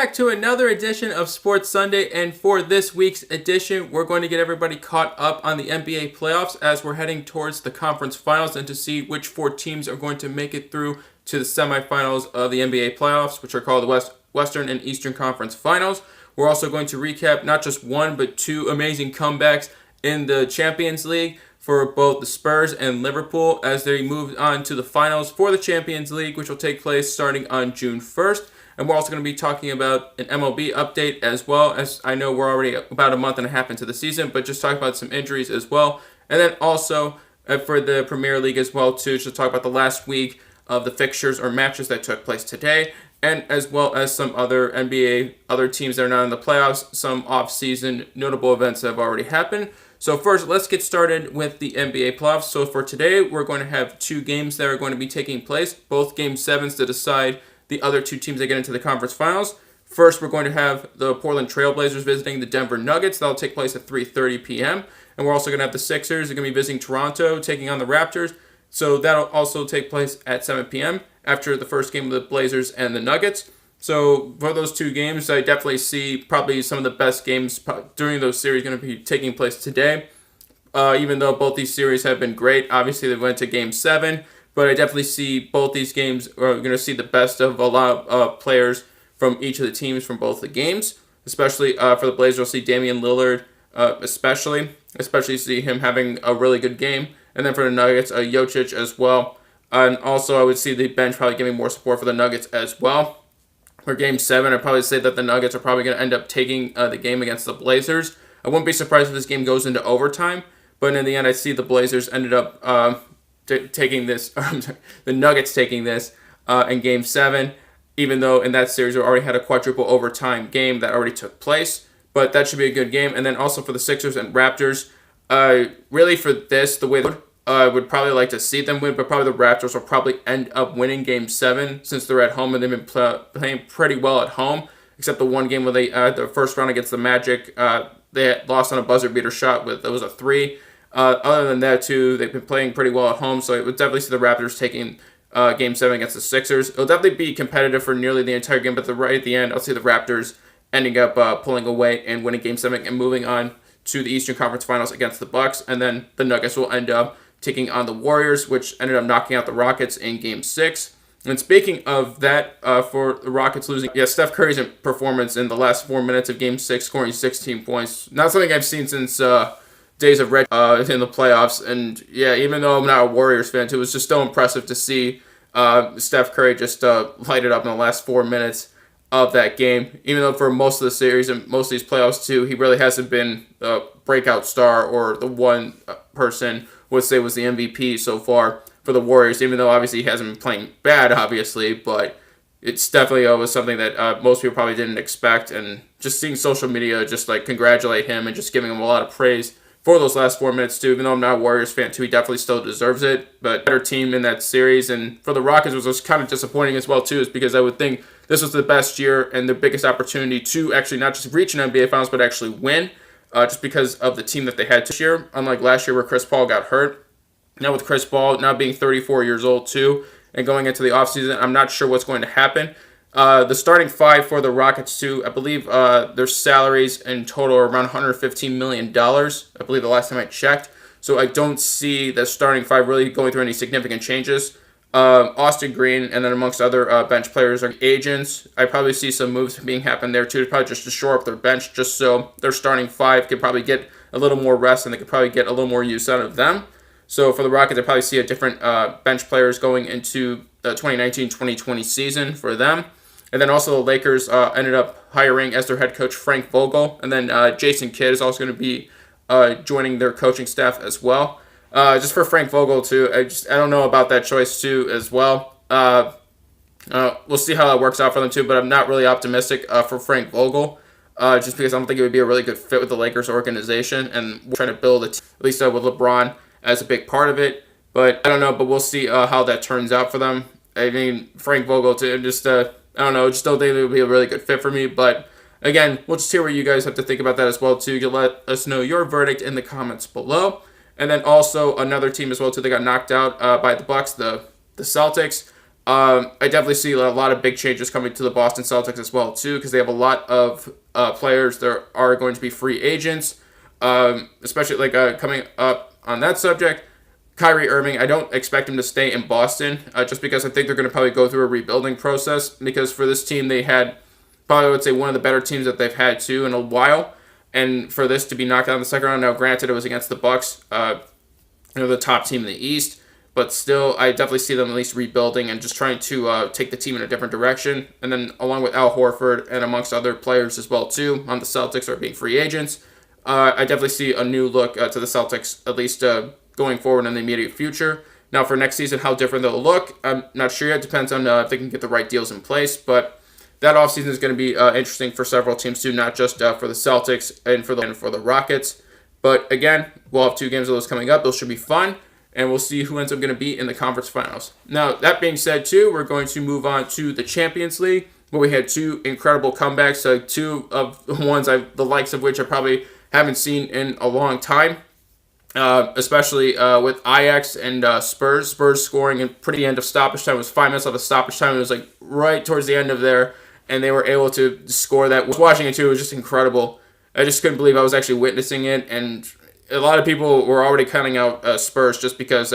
back to another edition of Sports Sunday, and for this week's edition, we're going to get everybody caught up on the NBA playoffs as we're heading towards the conference finals and to see which four teams are going to make it through to the semifinals of the NBA playoffs, which are called the Western and Eastern Conference Finals. We're also going to recap not just one, but two amazing comebacks in the Champions League for both the Spurs and Liverpool as they move on to the finals for the Champions League, which will take place starting on June 1st. And we're also going to be talking about an MLB update as well, as I know we're already about a month and a half into the season, but just talk about some injuries as well. And then also for the Premier League as well, too, to talk about the last week of the fixtures or matches that took place today, and as well as some other NBA, other teams that are not in the playoffs, some off-season notable events that have already happened. So first, let's get started with the NBA playoffs. So for today, we're going to have two games that are going to be taking place, both Game 7s to decide the other two teams that get into the conference finals. First, we're going to have the Portland Trailblazers visiting the Denver Nuggets. That'll take place at 3:30 p.m. And we're also going to have the Sixers. They're going to be visiting Toronto, taking on the Raptors. So that'll also take place at 7 p.m. after the first game of the Blazers and the Nuggets. So for those two games, I definitely see probably some of the best games during those series going to be taking place today. Even though both these series have been great, obviously they went to Game 7. But I definitely see both these games are going to see the best of a lot of players from each of the teams from both the games. Especially for the Blazers, we'll see Damian Lillard especially see him having a really good game. And then for the Nuggets, Jokic as well. And also I would see the bench probably giving more support for the Nuggets as well. For Game 7, I'd probably say that the Nuggets are probably going to end up taking the game against the Blazers. I wouldn't be surprised if this game goes into overtime. But in the end, I see the Blazers ended up taking this, the Nuggets taking this in Game 7, even though in that series we already had a quadruple overtime game that already took place. But that should be a good game. And then also for the Sixers and Raptors, really for this, the way I would probably like to see them win, but probably the Raptors will probably end up winning Game 7 since they're at home and they've been playing pretty well at home, except the one game where they, the first round against the Magic, they had lost on a buzzer beater shot it was a 3. Other than that, too, they've been playing pretty well at home, so I would definitely see the Raptors taking Game 7 against the Sixers. It'll definitely be competitive for nearly the entire game, but right at the end, I'll see the Raptors ending up pulling away and winning Game 7 and moving on to the Eastern Conference Finals against the Bucks, and then the Nuggets will end up taking on the Warriors, which ended up knocking out the Rockets in Game 6. And speaking of that, for the Rockets losing, Steph Curry's performance in the last 4 minutes of Game 6, scoring 16 points, not something I've seen since days of red in the playoffs. And even though I'm not a Warriors fan too, it was just so impressive to see Steph Curry just light it up in the last 4 minutes of that game. Even though for most of the series and most of these playoffs too, he really hasn't been the breakout star or the one person would say was the MVP so far for the Warriors, even though obviously he hasn't been playing bad, obviously, but it's definitely was something that most people probably didn't expect. And just seeing social media just like congratulate him and just giving him a lot of praise for those last 4 minutes too, even though I'm not a Warriors fan too, he definitely still deserves it. But better team in that series, and for the Rockets, it was kind of disappointing as well too, is because I would think this was the best year and the biggest opportunity to actually not just reach an NBA Finals, but actually win, just because of the team that they had this year. Unlike last year where Chris Paul got hurt. Now with Chris Paul now being 34 years old too, and going into the offseason, I'm not sure what's going to happen. The starting five for the Rockets, too, I believe their salaries in total are around $115 million, I believe the last time I checked. So I don't see the starting five really going through any significant changes. Austin Green, and then amongst other bench players are agents. I probably see some moves being happen there, too, probably just to shore up their bench, just so their starting five could probably get a little more rest and they could probably get a little more use out of them. So for the Rockets, I probably see a different bench players going into the 2019-2020 season for them. And then also the Lakers ended up hiring as their head coach Frank Vogel. And then Jason Kidd is also going to be joining their coaching staff as well. Just for Frank Vogel, too, I don't know about that choice, too, as well. We'll see how that works out for them, too. But I'm not really optimistic for Frank Vogel. Just because I don't think it would be a really good fit with the Lakers organization. And we're trying to build it, at least with LeBron as a big part of it. But I don't know, but we'll see how that turns out for them. I mean, Frank Vogel, too, just I don't know, just don't think it would be a really good fit for me. But again, we'll just hear what you guys have to think about that as well, too. You can let us know your verdict in the comments below. And then also another team as well, too, they got knocked out by the Bucks, the Celtics. I definitely see a lot of big changes coming to the Boston Celtics as well too, because they have a lot of players that are going to be free agents, especially coming up on that subject. Kyrie Irving, I don't expect him to stay in Boston, just because I think they're going to probably go through a rebuilding process. Because for this team, they had probably, I would say, one of the better teams that they've had too in a while, and for this to be knocked out in the second round. Now, granted, it was against the Bucks, the top team in the East. But still, I definitely see them at least rebuilding and just trying to take the team in a different direction. And then along with Al Horford and amongst other players as well too on the Celtics are being free agents, I definitely see a new look to the Celtics, at least going forward in the immediate future. Now for next season, how different they'll look, I'm not sure yet. It depends on if they can get the right deals in place. But that offseason is going to be interesting for several teams too, not just for the Celtics and for the Rockets. But again, we'll have 2 games of those coming up. Those should be fun. And we'll see who ends up going to be in the conference finals. Now, that being said, too, we're going to move on to the Champions League, where we had 2 incredible comebacks, 2 of the ones the likes of which I probably haven't seen in a long time, especially with Ajax and Spurs. Spurs scoring in pretty end of stoppage time. It was 5 minutes of a stoppage time. It was like right towards the end of there, and they were able to score that. Watching it, too, it was just incredible. I just couldn't believe I was actually witnessing it, and a lot of people were already counting out Spurs just because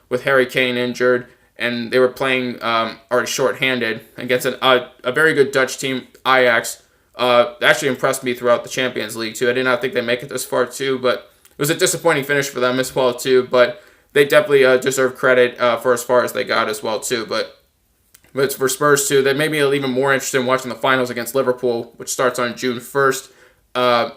with Harry Kane injured, and they were playing already shorthanded against a very good Dutch team, Ajax. Actually impressed me throughout the Champions League too. I did not think they'd make it this far too, but it was a disappointing finish for them as well too. But they definitely deserve credit for as far as they got as well too. But for Spurs too, that made me even more interested in watching the finals against Liverpool, which starts on June 1st. I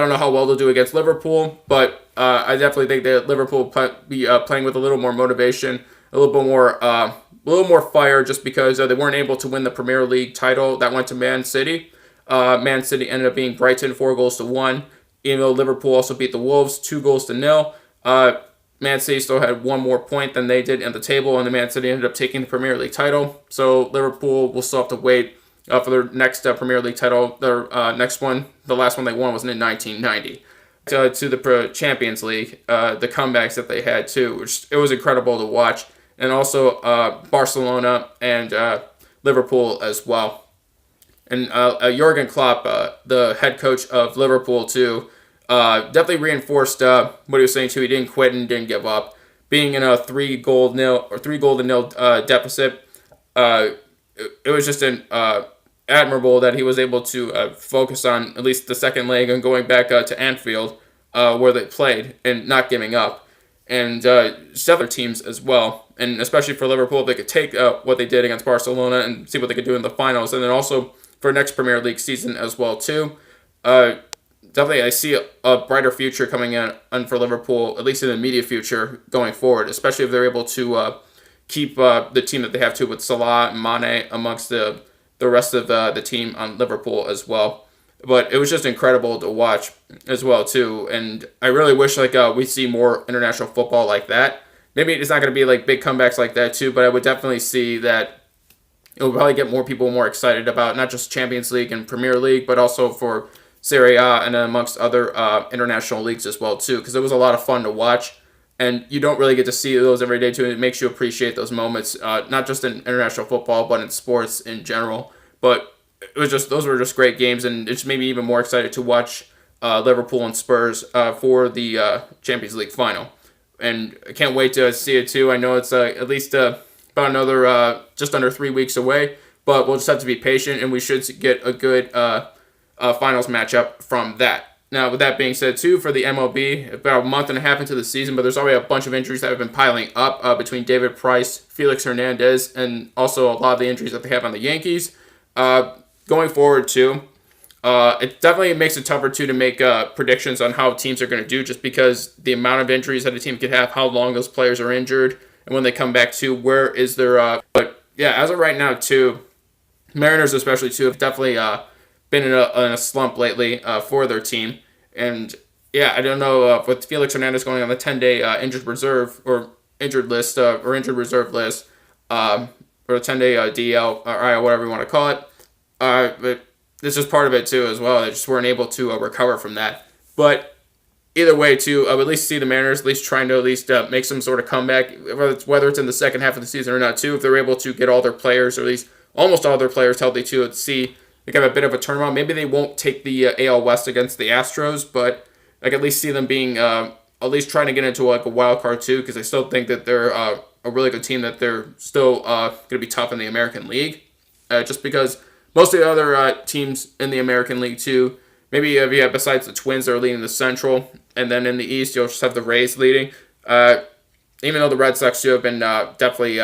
don't know how well they'll do against Liverpool, but I definitely think that Liverpool will be playing with a little more motivation, a little more fire, just because they weren't able to win the Premier League title that went to Man City. Man City ended up being Brighton 4-1, even though Liverpool also beat the Wolves 2-0. Man City still had 1 more point than they did in the table, and the Man City ended up taking the Premier League title. So Liverpool will still have to wait for their next Premier League title. Their next one, the last one they won was in 1990. To the Champions League, the comebacks that they had too, which it was incredible to watch. And also Barcelona and Liverpool as well. And Jurgen Klopp, the head coach of Liverpool too, definitely reinforced what he was saying too. He didn't quit and didn't give up. Being in a 3-0 deficit, it was just admirable that he was able to focus on at least the second leg and going back to Anfield where they played and not giving up. And several teams as well, and especially for Liverpool, if they could take what they did against Barcelona and see what they could do in the finals, and then also for next Premier League season as well too. Definitely, I see a brighter future coming in for Liverpool, at least in the immediate future going forward, especially if they're able to keep the team that they have too with Salah and Mane amongst the rest of the team on Liverpool as well. But it was just incredible to watch as well too, and I really wish we see more international football like that. Maybe it's not going to be like big comebacks like that too, but I would definitely see that it will probably get more people more excited about not just Champions League and Premier League, but also for Serie A and amongst other international leagues as well too, because it was a lot of fun to watch. And you don't really get to see those every day too. It makes you appreciate those moments, not just in international football, but in sports in general. But those were just great games, and it just made me even more excited to watch Liverpool and Spurs for the Champions League final. And I can't wait to see it too. I know it's at least about another just under 3 weeks away, but we'll just have to be patient, and we should get a good finals matchup from that. Now, with that being said, too, for the MLB, about a month and a half into the season, but there's already a bunch of injuries that have been piling up between David Price, Felix Hernandez, and also a lot of the injuries that they have on the Yankees. Going forward, too, it definitely makes it tougher, too, to make predictions on how teams are going to do, just because the amount of injuries that a team could have, how long those players are injured, and when they come back, too, where is their... But, yeah, as of right now, too, Mariners especially, too, have definitely been in a slump lately for their team. And yeah, I don't know with Felix Hernandez going on the 10-day injured reserve or injured list or injured reserve list or a 10-day DL or IL, whatever you want to call it. But this is part of it too as well. They just weren't able to recover from that. But either way, to at least see the Mariners at least trying to at least make some sort of comeback, whether it's in the second half of the season or not, too. If they're able to get all their players, or at least almost all their players healthy, too, to see they have a bit of a turnaround. Maybe they won't take the AL West against the Astros, but I can at least see them being at least trying to get into like a wild card, too, because I still think that they're a really good team, that they're still going to be tough in the American League, just because most of the other teams in the American League, too, maybe besides the Twins, that are leading the Central, and then in the East, you'll just have the Rays leading. Even though the Red Sox, too, have been definitely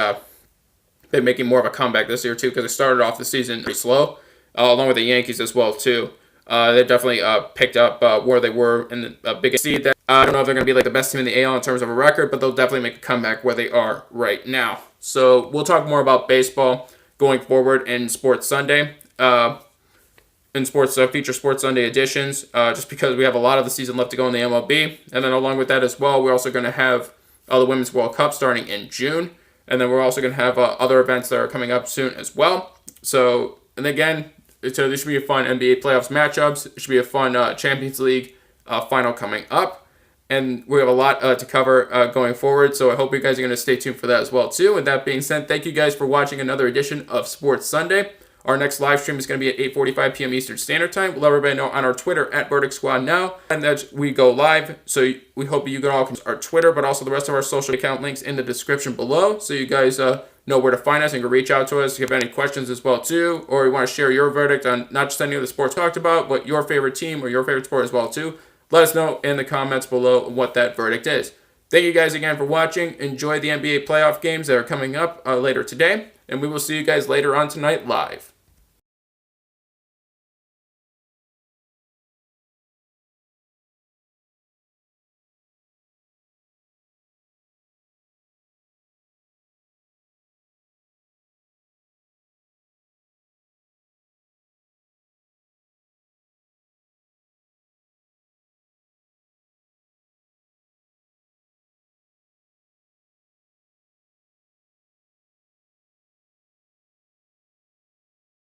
been making more of a comeback this year, too, because they started off the season pretty slow, along with the Yankees as well, too. They definitely picked up where they were in the biggest seed. I don't know if they're going to be like the best team in the AL in terms of a record, but they'll definitely make a comeback where they are right now. So we'll talk more about baseball going forward in Sports Sunday, in sports feature Sports Sunday editions, just because we have a lot of the season left to go in the MLB. And then along with that as well, we're also going to have the Women's World Cup starting in June. And then we're also going to have other events that are coming up soon as well. So, and again, this should be a fun NBA playoffs matchups. It should be a fun Champions League final coming up. And we have a lot to cover going forward. So I hope you guys are going to stay tuned for that as well, too. With that being said, thank you guys for watching another edition of Sports Sunday. Our next live stream is going to be at 8:45 p.m. Eastern Standard Time. We'll let everybody know on our Twitter at VerdictSquadNow, and that we go live. So we hope you all can our Twitter, but also the rest of our social account links in the description below, so you guys know where to find us and can reach out to us if you have any questions as well too, or you want to share your verdict on not just any of the sports talked about, but your favorite team or your favorite sport as well too. Let us know in the comments below what that verdict is. Thank you guys again for watching. Enjoy the NBA playoff games that are coming up later today, and we will see you guys later on tonight live.